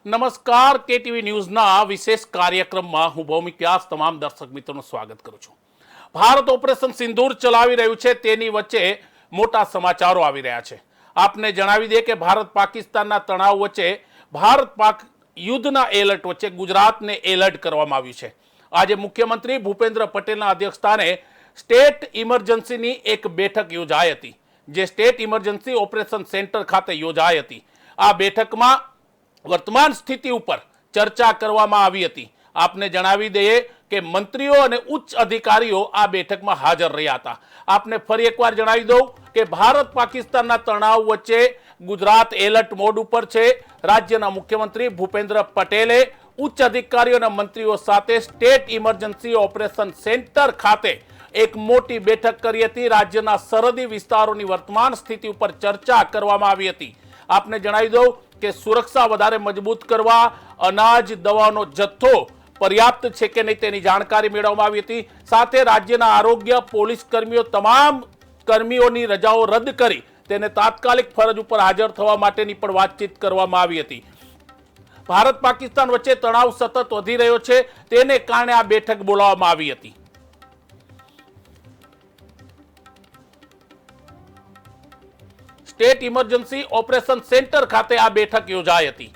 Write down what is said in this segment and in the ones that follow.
નમસ્કાર કેટીવી ન્યૂઝના વિશેષ કાર્યક્રમમાં હું ભૌમિક વ્યાસ તમામ દર્શક મિત્રોનું સ્વાગત કરું છું। ભારત ઓપરેશન સિંદૂર ચલાવી રહ્યું છે તેની વચ્ચે મોટા સમાચારો આવી રહ્યા છે। આપને જણાવી દે કે ભારત પાકિસ્તાનના તણાવ વચ્ચે ભારત પાક યુદ્ધના એલર્ટ વચ્ચે ગુજરાતને એલર્ટ કરવામાં આવ્યું છે। આજે મુખ્યમંત્રી ભૂપેન્દ્ર પટેલના અધ્યક્ષસ્થાને સ્ટેટ ઇમરજન્સીની એક બેઠક યોજાઈ હતી, જે સ્ટેટ ઇમરજન્સી ઓપરેશન સેન્ટર ખાતે યોજાઈ હતી। આ બેઠકમાં વર્તમાન સ્થિતિ ઉપર ચર્ચા કરવામાં આવી હતી। આપને જણાવી દઈએ કે મંત્રીઓ અને ઉચ્ચ અધિકારીઓ આ બેઠકમાં હાજર રહ્યા હતા। આપને ફરી એકવાર જણાવી દઉં કે ભારત પાકિસ્તાનના તણાવ વચ્ચે ગુજરાત એલર્ટ મોડ ઉપર છે। રાજ્યના મુખ્યમંત્રી ભૂપેન્દ્ર પટેલે ઉચ્ચ અધિકારીઓ અને મંત્રીઓ સાથે સ્ટેટ ઇમરજન્સી ઓપરેશન સેન્ટર ખાતે એક મોટી બેઠક કરી હતી। રાજ્યના સરહદી વિસ્તારોની વર્તમાન સ્થિતિ ઉપર ચર્ચા કરવામાં આવી હતી। આપને જણાવી દઉં કે સુરક્ષા વધારે મજબૂત કરવા અનાજ દવાનો જથ્થો પર્યાપ્ત છે કે નહીં તેની જાણકારી મેળવવામાં આવી હતી। સાથે રાજ્યના આરોગ્ય પોલીસ કર્મીઓ તમામ કર્મીઓની રજાઓ રદ કરી તેને તાત્કાલિક ફરજ ઉપર હાજર થવા માટેની પણ વાતચીત કરવામાં આવી હતી। ભારત પાકિસ્તાન વચ્ચે તણાવ સતત વધી રહ્યો છે, તેને કારણે આ બેઠક બોલાવવામાં આવી હતી। સ્ટેટ ઇમરજન્સી ઓપરેશન સેન્ટર ખાતે આ બેઠક યોજાઈ હતી।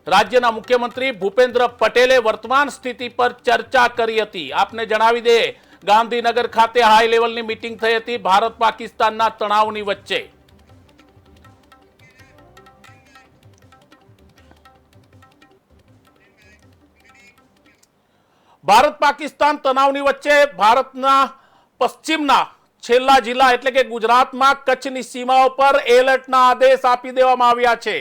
રાજ્યના મુખ્યમંત્રી ભૂપેન્દ્ર પટેલે વર્તમાન સ્થિતિ પર ચર્ચા કરી હતી। આપને જણાવી દે ગાંધીનગર ખાતે હાઈ લેવલની મીટિંગ થઈ હતી ભારત પાકિસ્તાનના તણાવની વચ્ચે। ભારત પાકિસ્તાન તણાવની વચ્ચે ભારતના પશ્ચિમના છેલ્લા જિલ્લા એટલે કે ગુજરાતમાં કચ્છની સીમાઓ પર એલર્ટના આદેશ આપી દેવામાં આવ્યા છે।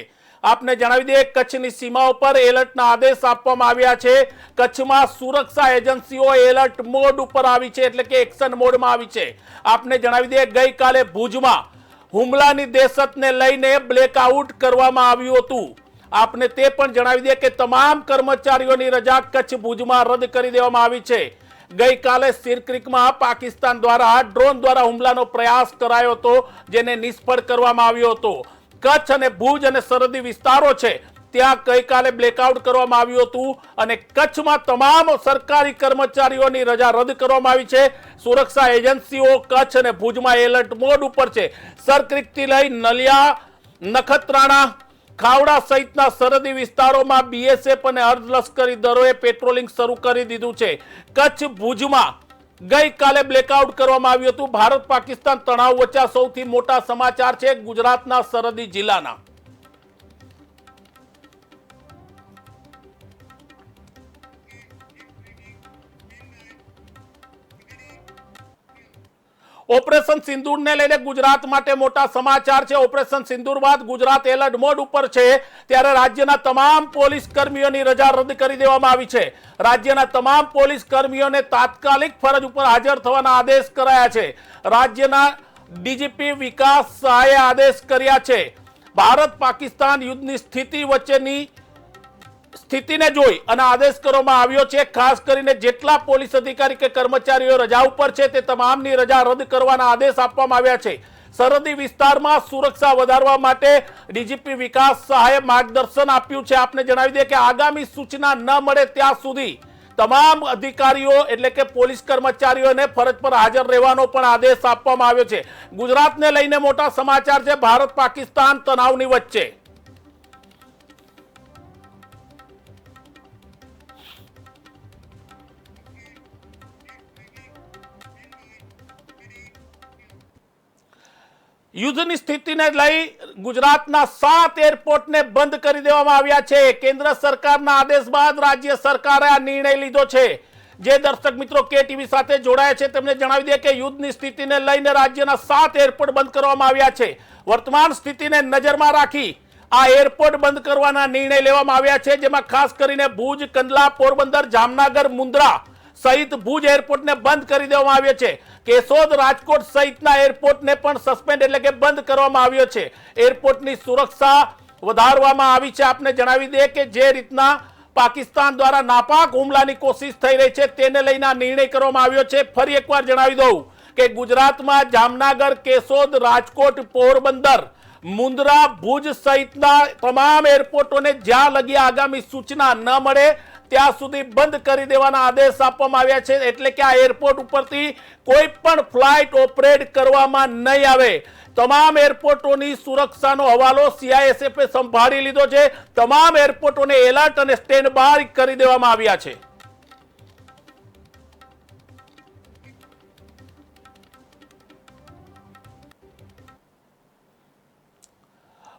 આપને જણાવી દઈએ કચ્છની સીમાઓ પર એલર્ટના આદેશ આપવામાં આવ્યા છે। કચ્છમાં સુરક્ષા એજન્સીઓ એલર્ટ મોડ ઉપર આવી છે, એટલે કે એક્શન મોડમાં આવી છે। આપને જણાવી દઈએ ગઈકાલે ભુજમાં હુમલાની દહેશતને લઈને બ્લેકઆઉટ કરવામાં આવ્યું હતું। આપને તે પણ જણાવી દઈએ કે તમામ કર્મચારીઓની રજા કચ્છ ભુજમાં રદ કરી દેવામાં આવી છે। ગઈકાલે સિરક્રીકમાં પાકિસ્તાન દ્વારા ડ્રોન દ્વારા હુમલાનો પ્રયાસ કરાયો હતો, જેને નિષ્ફળ કરવામાં આવ્યો હતો। કચ્છ અને ભુજ અને સરહદી વિસ્તારો છે ત્યાં ગઈકાલે બ્લેકઆઉટ કરવામાં આવ્યું હતું અને કચ્છમાં તમામ સરકારી કર્મચારીઓની રજા રદ કરવામાં આવી છે। સુરક્ષા એજન્સીઓ કચ્છ અને ભુજમાં એલર્ટ મોડ ઉપર છે। સરક્રીકથી લઈ નલિયા, નખત્રાણા, ખાવડા સહિતના સરહદી વિસ્તારોમાં બીએસએફ અને અર્ધલશ્કરી દળોએ પેટ્રોલિંગ શરૂ કરી દીધું છે। કચ્છ ભુજમાં ગઈકાલે બ્લેકઆઉટ કરવામાં આવ્યું હતું। ભારત પાકિસ્તાન તણાવ વચ્ચે સૌથી મોટા સમાચાર છે ગુજરાતના સરહદી જિલ્લાના। ઓપરેશન સિંદૂરને લઈને ગુજરાત માટે મોટા સમાચાર છે। ઓપરેશન સિંદૂર બાદ ગુજરાત એલર્ટ મોડ ઉપર છે, ત્યારે રાજ્યના તમામ પોલીસ કર્મીઓની રજા રદ કરી દેવામાં આવી છે। રાજ્યના તમામ પોલીસ કર્મીઓને તાત્કાલિક ફરજ ઉપર હાજર થવાના આદેશ કરાયા છે। રાજ્યના ડીજીપી વિકાસ સહાયે આદેશ કર્યા છે। ભારત પાકિસ્તાન યુદ્ધની સ્થિતિ વચ્ચેની સ્થિતિને જોઈ અને આદેશ કરવામાં આવ્યો છે। ખાસ કરીને જેટલા પોલીસ અધિકારી કે કર્મચારીઓ રજા ઉપર છે તે તમામની રજા રદ કરવાના આદેશ આપવામાં આવ્યા છે। સરહદી વિસ્તારમાં સુરક્ષા વધારવા માટે ડીજીપી વિકાસ સહાયે માર્ગદર્શન આપ્યું છે। આપને જણાવી દે કે આગામી સૂચના ન મળે ત્યાં સુધી તમામ અધિકારીઓ એટલે કે પોલીસ કર્મચારીઓને ફરજ પર હાજર રહેવાનો પણ આદેશ આપવામાં આવ્યો છે। ગુજરાતને લઈને મોટા સમાચાર છે ભારત પાકિસ્તાન તણાવની વચ્ચે। યુદ્ધની સ્થિતિને લઈ ગુજરાતના 7 એરપોર્ટને બંધ કરી દેવામાં આવ્યા છે। કેન્દ્ર સરકારના આદેશ બાદ રાજ્ય સરકારે આ નિર્ણય લીધો છે। જે દર્શક મિત્રો કે ટીવી સાથે જોડાયા છે તેમને જણાવી દે કે યુદ્ધની સ્થિતિને લઈને રાજ્યના 7 એરપોર્ટ બંધ કરવામાં આવ્યા છે। વર્તમાન સ્થિતિને નજરમાં રાખી આ એરપોર્ટ બંધ કરવાના નિર્ણય લેવામાં આવ્યા છે, જેમાં ખાસ કરીને ભુજ, કંડલા, પોરબંદર, જામનગર, મુન્દ્રા સહિત ભુજ એરપોર્ટને બંધ કરી દેવામાં આવ્યો છે। કેશોદ, રાજકોટ સહિતના એરપોર્ટને પણ સસ્પેન્ડ એટલે કે બંધ કરવામાં આવ્યો છે। એરપોર્ટની સુરક્ષા વધારવામાં આવી છે। આપને જણાવી દે કે જે રીતના પાકિસ્તાન દ્વારા નાપાક હુમલાની કોશિશ થઈ રહી છે તેને લઈને આ નિર્ણય કરવામાં આવ્યો છે। ફરી એકવાર જણાવી દઉં કે ગુજરાતમાં જામનગર, કેશોદ, રાજકોટ, પોરબંદર મુન્દ્રા, ભુજ સહિતના તમામ એરપોર્ટોને જ્યાં લગી આગામી સૂચના ન મળે ત્યાં સુધી બંધ કરી દેવાના આદેશ આપવામાં આવ્યા છે. એટલે કે આ એરપોર્ટ ઉપરથી કોઈ પણ ફ્લાઇટ ઓપરેટ કરવામાં નહીં આવે. તમામ એરપોર્ટોની સુરક્ષાનો હવાલો સીઆઈએસએફે સંભાળી લીધો છે. તમામ એરપોર્ટોને એલર્ટ અને સ્ટેન્ડ બાય કરી દેવામાં આવ્યા છે.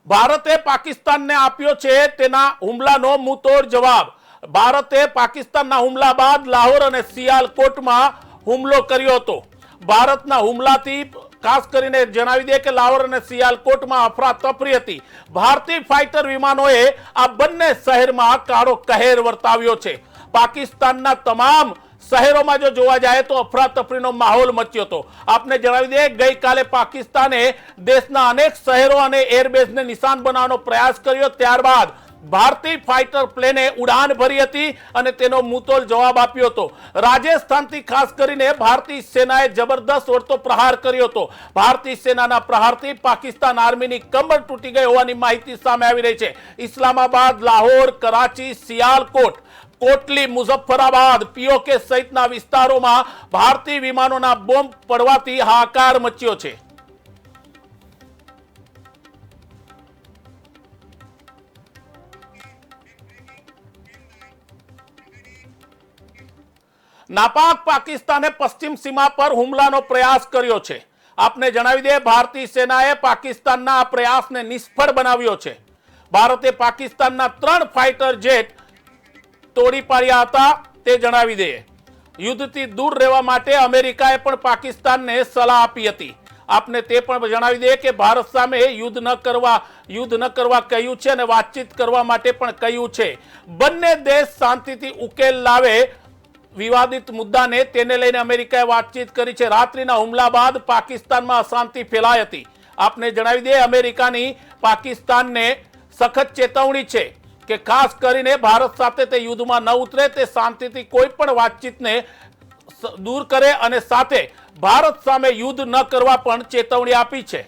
ભારતે પાકિસ્તાનને આપ્યો છે તેના હુમલાનો મુંહતોડ જવાબ. ભારતે પાકિસ્તાનના હુમલા બાદ લાહોર અને સિયાલકોટમાં હુમલો કર્યો હતો. ભારતના હુમલાથી ખાસ કરીને જણાવી દે કે લાહોર અને સિયાલકોટમાં અફરાતફરી હતી. ભારતીય ફાઇટર વિમાનોએ આ બંને શહેરમાં કાળો કહેર વર્તાવ્યો છે. પાકિસ્તાનના તમામ શહેરોમાં જો જોવા જાય તો અફરાતફરીનો માહોલ મચ્યો હતો. આપને જણાવી દે ગઈકાલે પાકિસ્તાને દેશના અનેક શહેરો અને એરબેઝને નિશાન બનાવવાનો પ્રયાસ કર્યો. ત્યારબાદ ભારતીય ફાઇટર પ્લેને ઉડાન ભરી હતી અને તેનો મુંહતોડ જવાબ આપ્યો હતો. રાજસ્થાનથી ખાસ કરીને ભારતીય સેનાએ જબરદસ્ત વળતો પ્રહાર કર્યો હતો. ભારતીય સેનાના પ્રહારથી પાકિસ્તાન આર્મીની કમર તૂટી ગઈ હોવાની માહિતી સામે આવી રહી છે. ઇસ્લામાબાદ, લાહોર, કરાચી, સિયાલકોટ, કોટલી, મુઝફ્ફરાબાદ, પીઓકે સહિતના વિસ્તારોમાં ભારતીય વિમાનોના બોમ્બ પડવાથી હાહાકાર મચ્યો છે. નાપાક પાકિસ્તાને પશ્ચિમ સીમા પર હુમલાનો પ્રયાસ કર્યો છે. આપને જણાવી દે ભારતીય સેનાએ પાકિસ્તાનના આ પ્રયાસને નિષ્ફળ બનાવ્યો છે. ભારતે પાકિસ્તાનના 3 ફાઇટર જેટ તોડી પાડ્યા હતા તે જણાવી દે. યુદ્ધથી દૂર રહેવા માટે અમેરિકાએ પણ પાકિસ્તાનને સલાહ આપી હતી. આપને તે પણ જણાવી દે કે ભારત સામે યુદ્ધ ન કરવા કહ્યું છે અને વાતચીત કરવા માટે પણ કહ્યું છે. બંને દેશ શાંતિથી ઉકેલ લાવે વિવાદિત મુદ્દાને તેને લઈને અમેરિકાએ વાતચીત કરી છે. રાત્રિના હુમલા બાદ પાકિસ્તાનમાં અશાંતિ ફેલાઈ હતી. આપને જણાવી દે અમેરિકાની પાકિસ્તાનને સખત ચેતવણી છે કે ખાસ કરીને ભારત સાથે તે યુદ્ધમાં ન ઉતરે, તે શાંતિથી કોઈ પણ વાતચીતને દૂર કરે અને સાથે ભારત સામે યુદ્ધ ન કરવા પણ ચેતવણી આપી છે.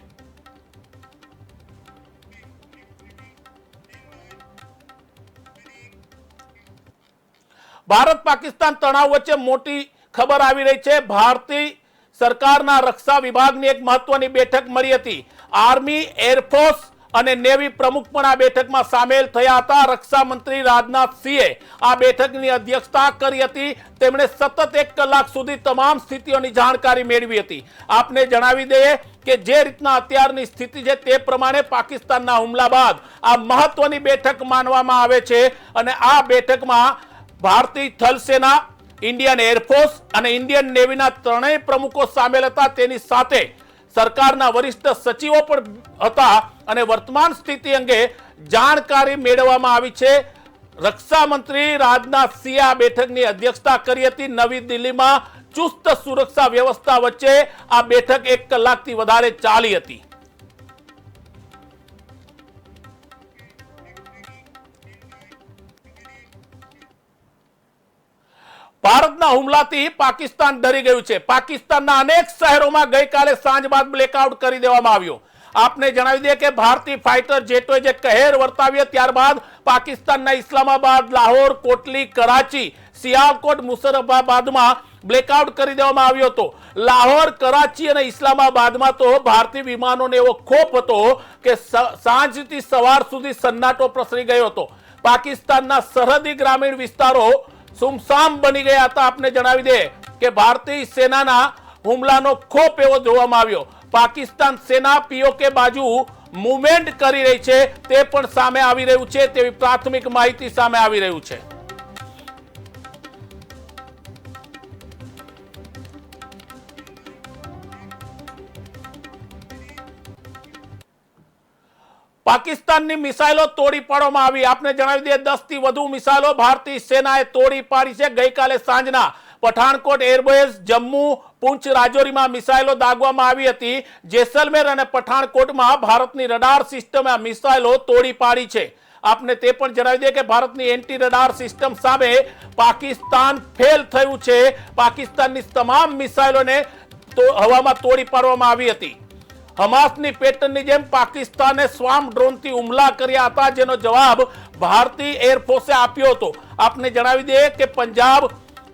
ભારત પાકિસ્તાન તણાવ વચ્ચે મોટી ખબર આવી રહી છે. ભારતીય સરકારના રક્ષા વિભાગની એક મહત્વની બેઠક મળી હતી. આર્મી, એરફોર્સ અને નેવી પ્રમુખ પણ આ બેઠકમાં સામેલ થયા હતા. રક્ષા મંત્રી રાજનાથસિંહે આ બેઠકની અધ્યક્ષતા કરી હતી. તેમણે સતત 1 કલાક સુધી તમામ સ્થિતિઓની જાણકારી મેળવી હતી. આપને જણાવી દઈએ કે જે રીતના અત્યારની સ્થિતિ છે તે પ્રમાણે પાકિસ્તાનના હુમલા બાદ આ મહત્વની બેઠક માનવામાં આવે છે અને આ બેઠકમાં ભારતીય થલ સેના, ઇન્ડિયન એરફોર્સ અને ઇન્ડિયન નેવીના 3 પ્રમુખો સામેલ હતા. તેની સાથે સરકારના વરિષ્ઠ સચિવો પણ હતા અને વર્તમાન સ્થિતિ અંગે જાણકારી મેળવવામાં આવી છે. રક્ષા મંત્રી રાજનાથસિંહે આ બેઠકની અધ્યક્ષતા કરી હતી. નવી દિલ્હીમાં ચુસ્ત સુરક્ષા વ્યવસ્થા વચ્ચે આ બેઠક 1 કલાકથી વધારે ચાલી હતી. ભારતના હુમલાથી પાકિસ્તાન ડરી ગયું છે. પાકિસ્તાનના અનેક શહેરોમાં ગઈકાલે સાંજ બાદ બ્લેકઆઉટ કરી દેવામાં આવ્યો. આપને જણાવી દે કે ભારતીય ફાઇટર જેટોએ જે કહેર વર્તાવ્યો ત્યારબાદ પાકિસ્તાનના ઇસ્લામાબાદ, લાહોર, કોટલી, કરાચી, સિયાલકોટ, મુઝફ્ફરાબાદમાં બ્લેકઆઉટ કરી દેવામાં આવ્યો હતો. લાહોર, કરાચી અને ઇસ્લામાબાદમાં તો ભારતીય વિમાનોને એવો ખોફ હતો કે સાંજથી સવાર સુધી સન્નાટો પ્રસરી ગયો હતો. પાકિસ્તાનના સરહદી ગ્રામીણ વિસ્તારો સુમસામ બની ગયા હતા. આપને જણાવી દે કે ભારતીય સેનાના હુમલાનો ખોફ એવો જોવામાં આવ્યો. પાકિસ્તાન સેના પીઓકે બાજુ મૂવમેન્ટ કરી રહી છે તે પણ સામે આવી રહ્યું છે તેવી પ્રાથમિક માહિતી સામે આવી રહ્યું છે. પાકિસ્તાનની મિસાઇલો તોડી પાડવામાં આવી. આપને જણાવી દે 10 થી વધુ મિસાઇલો ભારતીય સેનાએ તોડી પાડી છે. ગઈકાલે સાંજના પઠાણકોટ એરબેઝ, જમ્મુ, પૂંછ, રાજૌરીમાં મિસાઇલો દાગવામાં આવી હતી. જેસલમેર અને પઠાણકોટમાં ભારતની રડાર સિસ્ટમે આ મિસાઇલો તોડી પાડી છે. આપને તે પણ જણાવી દે કે ભારતની એન્ટી રડાર સિસ્ટમ સામે પાકિસ્તાન ફેલ થયું છે. પાકિસ્તાનની તમામ મિસાઇલોને હવામાં તોડી પાડવામાં આવી હતી. હમાસની પેટર્નની જેમ પાકિસ્તાને સ્વામ ડ્રોનથી હુમલા કર્યા હતા, જેનો જવાબ ભારતીય એરફોર્સે આપ્યો હતો. આપને જણાવી દઈએ કે પંજાબ,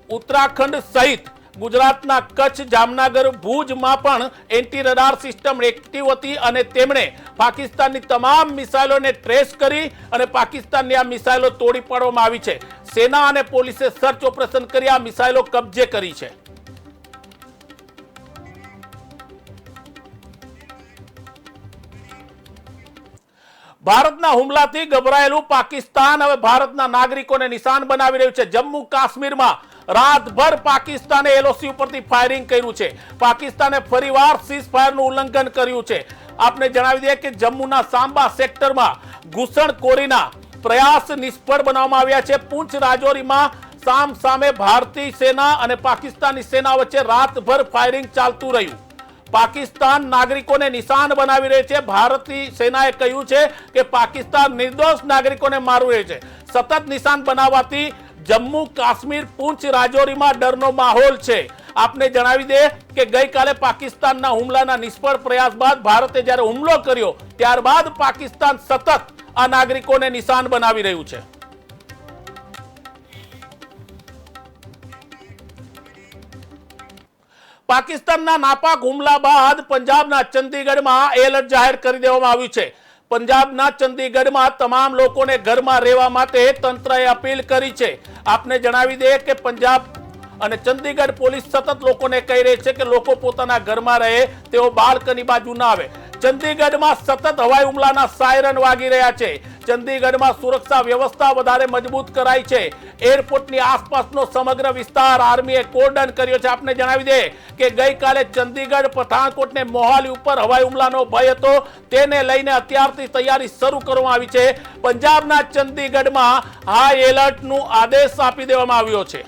ઉત્તરાખંડ સહિત ગુજરાતના કચ્છ, જામનગર, ભુજમાં પણ એન્ટી રડાર સિસ્ટમ એક્ટિવ હતી અને તેમણે પાકિસ્તાનની તમામ મિસાઇલોને ટ્રેસ કરી અને પાકિસ્તાનની આ મિસાઇલો તોડી પાડવામાં આવી છે. સેના અને પોલીસે સર્ચ ઓપરેશન કરી આ મિસાઇલો કબજે કરી છે. ભારતના હુમલાથી ગભરાયેલું પાકિસ્તાન હવે ભારતના નાગરિકોને નિશાન બનાવી રહ્યું છે. જમ્મુ કાશ્મીરમાં રાતભર પાકિસ્તાને એલઓસી ઉપરથી ફાયરિંગ કર્યું છે. પાકિસ્તાને ફરીવાર સીઝ ફાયરનું ઉલ્લંઘન કર્યું છે. આપને જણાવી દઈએ કે જમ્મુના સાંબા સેક્ટરમાં ઘૂસણખોરીના પ્રયાસ નિષ્ફળ બનાવવામાં આવ્યા છે. પૂંછ રાજૌરીમાં સામ સામે ભારતીય સેના અને પાકિસ્તાની સેના વચ્ચે રાતભર ફાયરિંગ ચાલતું રહ્યું. પાકિસ્તાન નાગરિકોને નિશાન બનાવી રહી છે. ભારતીય સેનાએ કહ્યું છે કે પાકિસ્તાન નિર્દોષ નાગરિકોને મારી રહ્યું છે. સતત નિશાન બનાવવાથી જમ્મુ કાશ્મીર, પૂંછ રાજૌરીમાં ડરનો માહોલ છે. આપને જણાવી દે કે ગઈકાલે પાકિસ્તાનના હુમલાના નિષ્ફળ પ્રયાસ બાદ ભારતે જ્યારે હુમલો કર્યો ત્યારબાદ પાકિસ્તાન સતત આ નાગરિકોને નિશાન બનાવી રહ્યું છે. પાકિસ્તાનના નાપાક હુમલા બાદ પંજાબના ચંદીગઢમાં એલર્ટ જાહેર કરી દેવામાં આવ્યું છે. પંજાબના ચંદીગઢમાં તમામ લોકોને ઘરમાં રહેવા માટે તંત્રએ અપીલ કરી છે. આપને જણાવી દઈએ કે પંજાબ અને ચંદીગઢ પોલીસ સતત લોકોને કહી રહી છે કે લોકો પોતાના ઘરમાં રહે, તેઓ બાલ્કની બાજુ ના આવે. ચંદીગઢમાં સતત હવાઈ હુમલાના સાયરન વાગી રહ્યા છે. ચંદીગઢમાં સુરક્ષા વ્યવસ્થા વધારે મજબૂત કરાઈ છે. એરપોર્ટની આસપાસનો સમગ્ર વિસ્તાર આર્મીએ કોર્ડન કર્યો છે. આપને જણાવી દે કે ગઈકાલે ચંદીગઢ, પઠાણકોટ ને મોહાલી ઉપર હવાઈ હુમલાનો ભય હતો. તેને લઈને અત્યારથી તૈયારી શરૂ કરવામાં આવી છે. પંજાબના ચંદીગઢમાં હાઈ એલર્ટનો આદેશ આપી દેવામાં આવ્યો છે.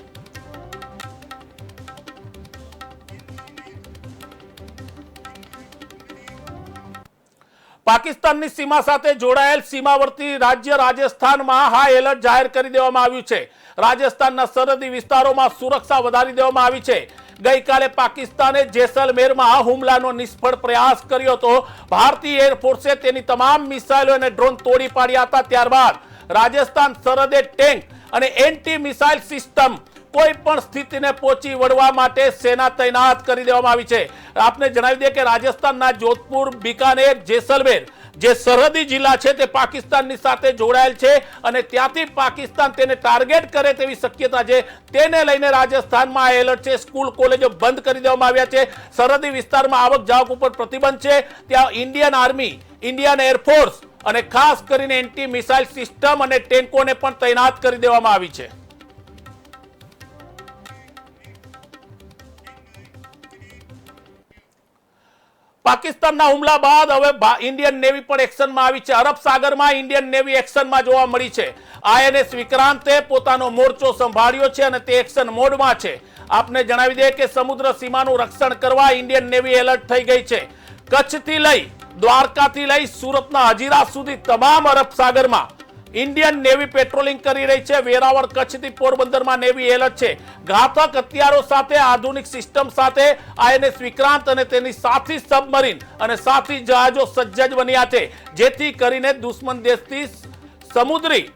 પાકિસ્તાનની સીમા સાથે જોડાયેલ સીમાવર્તી રાજ્ય રાજસ્થાનમાં હાઈ એલર્ટ જાહેર કરી દેવામાં આવ્યું છે. રાજસ્થાનના સરહદી વિસ્તારોમાં સુરક્ષા વધારી દેવામાં આવી છે. ગઈકાલે પાકિસ્તાને જેસલમેરમાં હુમલાનો નિષ્ફળ પ્રયાસ કર્યો હતો. ભારતીય એરફોર્સે તેની તમામ મિસાઇલો અને ડ્રોન તોડી પાડ્યા હતા. ત્યારબાદ રાજસ્થાન સરહદે ટેન્ક અને એન્ટી મિસાઇલ સિસ્ટમ કોઈ પણ સ્થિતિને પહોંચી વળવા માટે સેના તૈનાત કરી દેવામાં આવી છે. આપને જણાવી દે કે રાજસ્થાનના જોધપુર, બિકાનેર, જેસલમેર જે સરહદી જિલ્લા છે તે પાકિસ્તાનની સાથે જોડાયેલ છે અને ત્યાંથી પાકિસ્તાન તેને ટાર્ગેટ કરે તેવી શક્યતા છે. તેને લઈને રાજસ્થાનમાં એલર્ટ છે. સ્કૂલ, કોલેજો બંધ કરી દેવામાં આવ્યા છે. સરહદી વિસ્તારમાં આવક જાવક ઉપર પ્રતિબંધ છે. ત્યાં ઇન્ડિયન આર્મી, ઇન્ડિયન એરફોર્સ અને ખાસ કરીને એન્ટી મિસાઇલ સિસ્ટમ અને ટેન્કોને પણ તૈનાત કરી દેવામાં આવી છે. પાકિસ્તાનના હુમલા બાદ હવે ઇન્ડિયન નેવી પણ એક્શનમાં આવી છે. અરબ સાગરમાં ઇન્ડિયન નેવી એક્શનમાં જોવા મળી છે. આઈએનએસ વિક્રાંતે પોતાનો મોરચો સંભાળ્યો છે અને તે એક્શન મોડમાં છે. આપને જણાવી દે કે સમુદ્ર સીમાનું રક્ષણ કરવા ઇન્ડિયન નેવી એલર્ટ થઈ ગઈ છે. કચ્છથી લઈ દ્વારકાથી લઈ સુરતના હજીરા સુધી તમામ અરબ સાગરમાં ઇન્ડિયન નેવી પેટ્રોલિંગ કરી રહી છે. વેરાવળ, કચ્છથી પોરબંદરમાં નેવી એલર્ટ છે. ઘાતક હથિયારો સાથે, આધુનિક સિસ્ટમ સાથે આઈએનએસ વિક્રાંત અને તેની સાથી સબમરીન અને સાથી જહાજો સજ્જ બન્યા છે, જેથી કરીને દુશ્મન દેશથી સમુદ્રી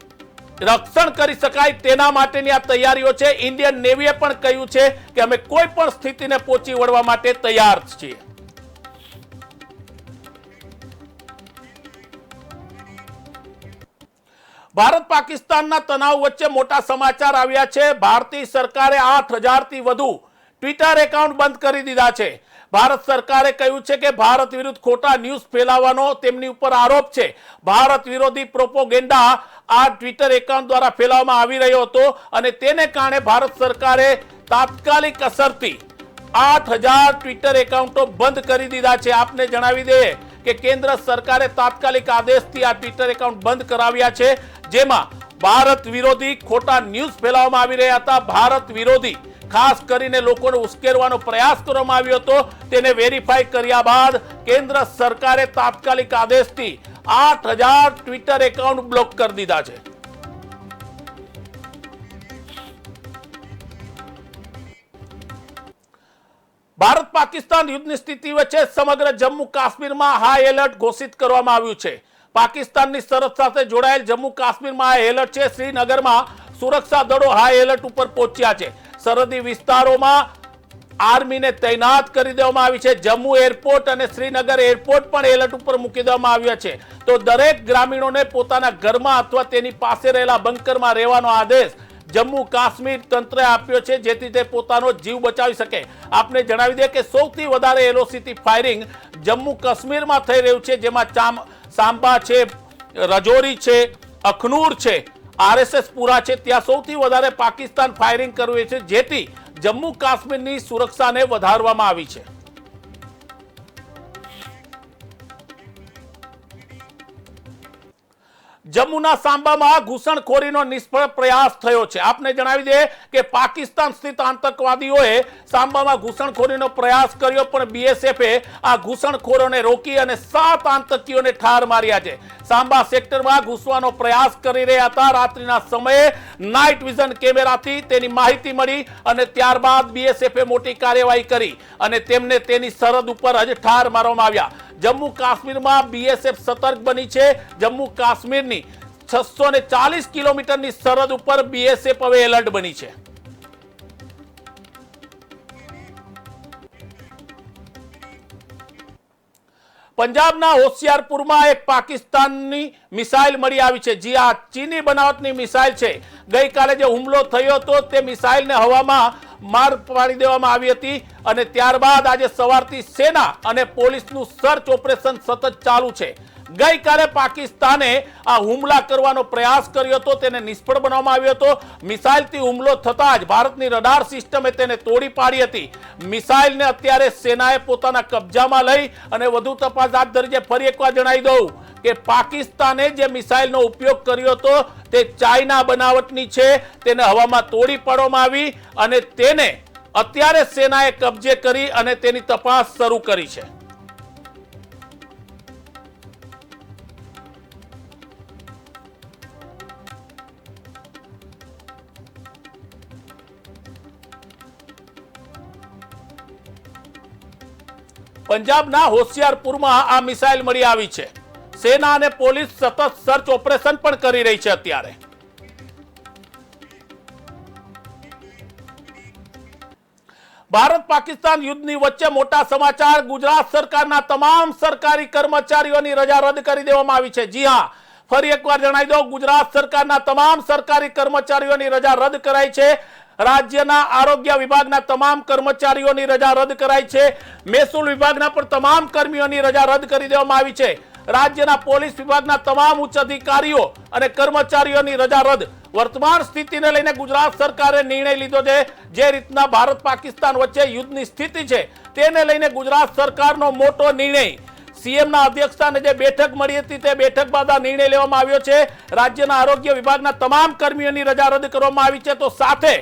રક્ષણ કરી શકાય તેના માટેની આ તૈયારીઓ છે. ઇન્ડિયન નેવીએ પણ કહ્યું છે કે અમે કોઈ પણ સ્થિતિને પહોંચી વળવા માટે તૈયાર છીએ. ભારત પાકિસ્તાનના તણાવ વચ્ચે મોટા સમાચાર આવ્યા છે. ભારતીય સરકારે 8,000 થી વધુ ટ્વિટર એકાઉન્ટ બંધ કરી દીધા છે. ભારત સરકારે કહ્યું છે કે ભારત વિરુદ્ધ ખોટા ન્યૂઝ ફેલાવવાનો તેમની ઉપર આરોપ છે. ભારત વિરોધી પ્રોપોગેન્ડા આ ટ્વિટર એકાઉન્ટ દ્વારા ફેલાવવામાં આવી રહ્યો હતો અને તેને કારણે ભારત સરકારે તાત્કાલિક અસરથી 8,000 ટ્વિટર એકાઉન્ટો બંધ કરી દીધા છે. આપને જણાવી દઈએ કે કેન્દ્ર સરકારે તાત્કાલિક આદેશથી આ ટ્વિટર એકાઉન્ટ બંધ કરાવ્યા છે, જેમાં ભારત વિરોધી ખોટા ન્યૂઝ ફેલાવવામાં આવી રહ્યા હતા. ભારત વિરોધી ખાસ કરીને લોકોને ઉશ્કેરવાનો પ્રયાસ કરવામાં આવ્યો હતો. તેને વેરીફાઈ કર્યા બાદ કેન્દ્ર સરકારે તાત્કાલિક આદેશથી 8,000 ટ્વિટર એકાઉન્ટ બ્લોક કરી દીધા છે. ભારત પાકિસ્તાન યુદ્ધની સ્થિતિ વચ્ચે સમગ્ર જમ્મુ કાશ્મીરમાં હાઈ એલર્ટ ઘોષિત કરવામાં આવ્યું છે. પાકિસ્તાનની સરહદ સાથે જોડાયેલ જમ્મુ કાશ્મીરમાં હાઈ એલર્ટ છે. શ્રીનગરમાં સુરક્ષા દળો હાઈ એલર્ટ ઉપર પહોંચ્યા છે. સરહદી વિસ્તારોમાં આર્મીને તૈનાત કરી દેવામાં આવી છે. જમ્મુ એરપોર્ટ અને શ્રીનગર એરપોર્ટ પણ એલર્ટ ઉપર મૂકી દેવામાં આવ્યા છે. તો દરેક ગ્રામીણોને પોતાના ઘરમાં અથવા તેની પાસે રહેલા બંકરમાં રહેવાનો આદેશ જમ્મુ કાશ્મીર તંત્રે આપ્યો છે, જેથી તે પોતાનો જીવ બચાવી શકે. આપને જણાવી દે કે સૌથી વધારે એલઓસીથી ફાયરિંગ જમ્મુ કાશ્મીરમાં થઈ રહ્યું છે, જેમાં સાંબા છે, રજૌરી છે, અખનૂર છે, આરએસએસ પુરા છે, ત્યાં સૌથી વધારે પાકિસ્તાન ફાયરિંગ કર્યું છે, જેથી જમ્મુ કાશ્મીરની સુરક્ષાને વધારવામાં આવી છે. જમ્મુના સાંબામાં ઘૂસણખોરીનો નિષ્ફળ પ્રયાસ થયો છે. આપને જણાવી દે કે પાકિસ્તાન સ્થિત આતંકવાદીઓએ સાંબામાં ઘૂસણખોરીનો પ્રયાસ કર્યો, પણ બીએસએફે આ ઘૂસણખોરોને રોકી અને 7 આતંકીઓને ઠાર માર્યા છે. સાંબા સેક્ટરમાં ઘૂસવાનો પ્રયાસ કરી રહ્યા હતા. રાત્રિના સમયે નાઇટ વિઝન કેમેરાથી તેની માહિતી મળી અને ત્યારબાદ બીએસએફે મોટી કાર્યવાહી કરી અને તેમને તેની સરહદ ઉપર જ ઠાર મારવામાં આવ્યા. જમ્મુ કાશ્મીરમાં બીએસએફ સતર્ક બની છે. જમ્મુ કાશ્મીરની 640 કિલોમીટરની સરહદ ઉપર બીએસએફ હવે એલર્ટ બની છે. પંજાબના હોશિયારપુરમાં એક પાકિસ્તાનની મિસાઇલ મળી આવી છે. જી આ ચીની બનાવટની મિસાઇલ છે. ગઈકાલે જે હુમલો થયો હતો તે મિસાઇલને હવામાં માર પાડી દેવામાં આવી હતી અને ત્યારબાદ આજે સવારથી સેના અને પોલીસનું સર્ચ ઓપરેશન સતત ચાલુ છે. ગઈકાલે પાકિસ્તાને આ હુમલા કરવાનો પ્રયાસ કર્યો હતો, તેને નિષ્ફળ બનાવવામાં આવ્યો હતો. મિસાઇલથી હુમલો થતાં જ ભારતની રડાર સિસ્ટમે તેને તોડી પાડી હતી. મિસાઇલને અત્યારે સેનાએ પોતાના કબજામાં લઈ અને વધુ તપાસ હાથ ધરી છે. ફરી એકવાર જણાવી દઉં કે પાકિસ્તાને જે મિસાઇલનો ઉપયોગ કર્યો હતો તે ચાઇના બનાવટની છે. તેને હવામાં તોડી પાડવામાં આવી અને તેને અત્યારે સેનાએ કબજે કરી અને તેની તપાસ શરૂ કરી છે. પંજાબના હોશિયારપુરમાં આ મિસાઇલ મળી આવી છે. સેના અને પોલીસ સતત સર્ચ ઓપરેશન પણ કરી રહી છે. અત્યારે ભારત પાકિસ્તાન યુદ્ધની વચ્ચે મોટા સમાચાર. ગુજરાત સરકારના તમામ સરકારી કર્મચારીઓની રજા રદ કરી દેવામાં આવી છે. જી હા, ફરી એકવાર જણાવી દઉં, ગુજરાત સરકારના તમામ સરકારી કર્મચારીઓની રજા રદ કરાઈ છે. રાજ્યના આરોગ્ય વિભાગના તમામ કર્મચારીઓની રજા રદ કરાઈ છે. મહેસૂલ વિભાગના પણ તમામ કર્મીઓની રજા રદ કરી દેવામાં આવી છે. રાજ્યના પોલીસ વિભાગના તમામ ઉચ્ચ અધિકારીઓ અને કર્મચારીઓની રજા રદ. વર્તમાન સ્થિતિને લઈને ગુજરાત સરકારે નિર્ણય લીધો છે. જે રીતના ભારત પાકિસ્તાન વચ્ચે યુદ્ધની સ્થિતિ છે તેને લઈને ગુજરાત સરકારનો મોટો નિર્ણય. સીએમના અધ્યક્ષસ્થાને જે બેઠક મળી હતી તે બેઠક બાદ આ નિર્ણય લેવામાં આવ્યો છે. રાજ્યના આરોગ્ય વિભાગના તમામ કર્મીઓની રજા રદ કરવામાં આવી છે. તો સાથે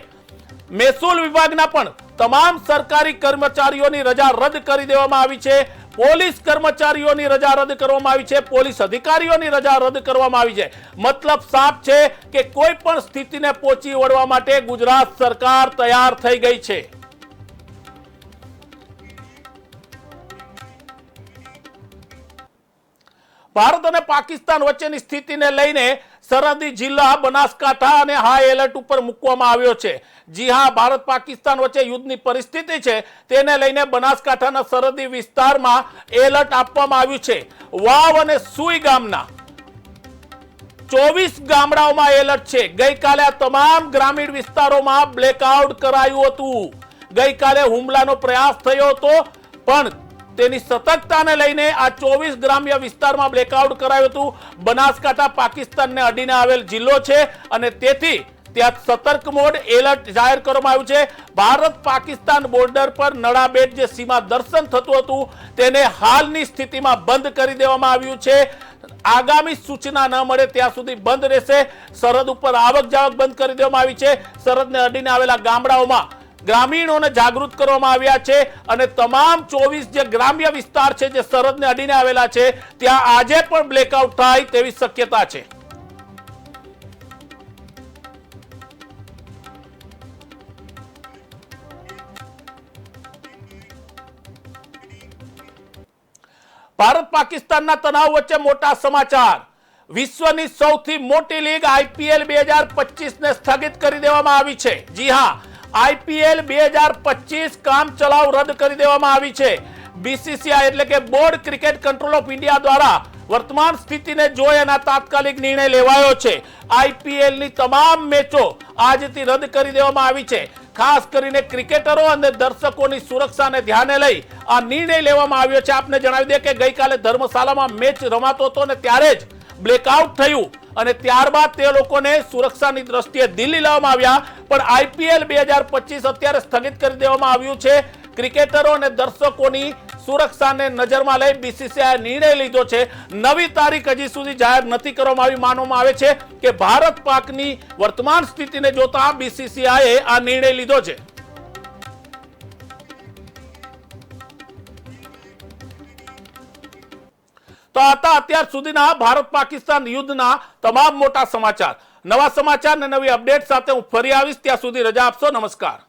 મહેસૂલ વિભાગના પણ તમામ સરકારી કર્મચારીઓની રજા રદ કરી દેવામાં આવી છે. પોલીસ કર્મચારીઓની રજા રદ કરવામાં આવી છે. પોલીસ અધિકારીઓની રજા રદ કરવામાં આવી છે. મતલબ સાફ છે કે કોઈ પણ સ્થિતિને પહોંચી વળવા માટે ગુજરાત સરકાર તૈયાર થઈ ગઈ છે. ભારત અને પાકિસ્તાન વચ્ચેની સ્થિતિને લઈને સરહદી જિલ્લા બનાસકાંઠા અને હાઈ એલર્ટ ઉપર મૂકવામાં આવ્યો છે. જી હા, ભારત પાકિસ્તાન વચ્ચે યુદ્ધની પરિસ્થિતિ છે તેને લઈને બનાસકાંઠાના સરહદી વિસ્તારમાં એલર્ટ આપવામાં આવ્યું છે. વાવ અને સુઈ ગામના 24 ગામડાઓમાં એલર્ટ છે. ગઈકાલે આ તમામ ગ્રામીણ વિસ્તારોમાં બ્લેકઆઉટ કરાયું હતું. ગઈકાલે હુમલાનો પ્રયાસ થયો હતો, પણ તેની સતર્કતાને લઈને આ 24 ગ્રામ્ય વિસ્તારમાં બ્લેકઆઉટ કરાયું હતું. બનાસકાંઠા પાકિસ્તાનને અડીને આવેલ જિલ્લો છે અને તેથી ત્યાં સતર્ક મોડ એલર્ટ જાહેર કરવામાં આવ્યું છે. ભારત પાકિસ્તાન બોર્ડર પર નડાબેટ જે સીમા દર્શન થતું હતું તેને હાલની સ્થિતિમાં બંધ કરી દેવામાં આવ્યું છે. આગામી સૂચના ન મળે ત્યાં સુધી બંધ રહેશે. સરહદ ઉપર આવક જાવક બંધ કરી દેવામાં આવી છે. સરહદને અડીને આવેલા ગામડાઓમાં ગ્રામીણોને જાગૃત કરવામાં આવ્યા છે અને તમામ 24 જે ગ્રામ્ય વિસ્તાર છે જે સરહદને અડીને આવેલા છે ત્યાં આજે પણ બ્લેકઆઉટ થાય તેવી શક્યતા છે. ભારત પાકિસ્તાનના તણાવ વચ્ચે મોટા સમાચાર. વિશ્વની સૌથી મોટી લીગ આઈપીએલ 2025 ને સ્થગિત કરી દેવામાં આવી છે. જી હા, આઈપીએલ 2025 કામચલાઉ રદ કરી દેવામાં આવી છે. બીસીસીઆઈ એટલે કે board cricket control of India દ્વારા વર્તમાન સ્થિતિને જોઈ અને તાત્કાલિક નિર્ણય લેવાયો છે. આઈપીએલ ની તમામ મેચો આજથી રદ કરી દેવામાં આવી છે. ખાસ કરીને ક્રિકેટરો અને દર્શકોની સુરક્ષાને ધ્યાને લઈ આ નિર્ણય લેવામાં આવ્યો છે. આપને જણાવી દે કે ગઈકાલે ધર્મશાળામાં મેચ રમાતો હતો અને ત્યારે જ બ્લેકઆઉટ થયું અને ત્યારબાદ તે લોકોને સુરક્ષાની દ્રષ્ટિએ દિલ્હી લાવવામાં આવ્યા. પણ આઈપીએલ 2025 અત્યારે સ્થગિત કરી દેવામાં આવ્યું છે. ક્રિકેટરો અને દર્શકોની સુરક્ષાને નજરમાં લઈ બીસીસીઆઈ નિર્ણય લીધો છે. નવી તારીખ હજી સુધી જાહેર નથી કરવામાં આવી. માનવામાં આવે છે કે ભારત પાકની વર્તમાન સ્થિતિને જોતા બીસીસીઆઈએ આ નિર્ણય લીધો છે. તો હતા અત્યાર સુધીના ભારત પાકિસ્તાન યુદ્ધના તમામ મોટા સમાચાર. નવા સમાચાર અને નવી અપડેટ સાથે હું ફરી આવીશ. ત્યાં સુધી રજા આપશો. નમસ્કાર.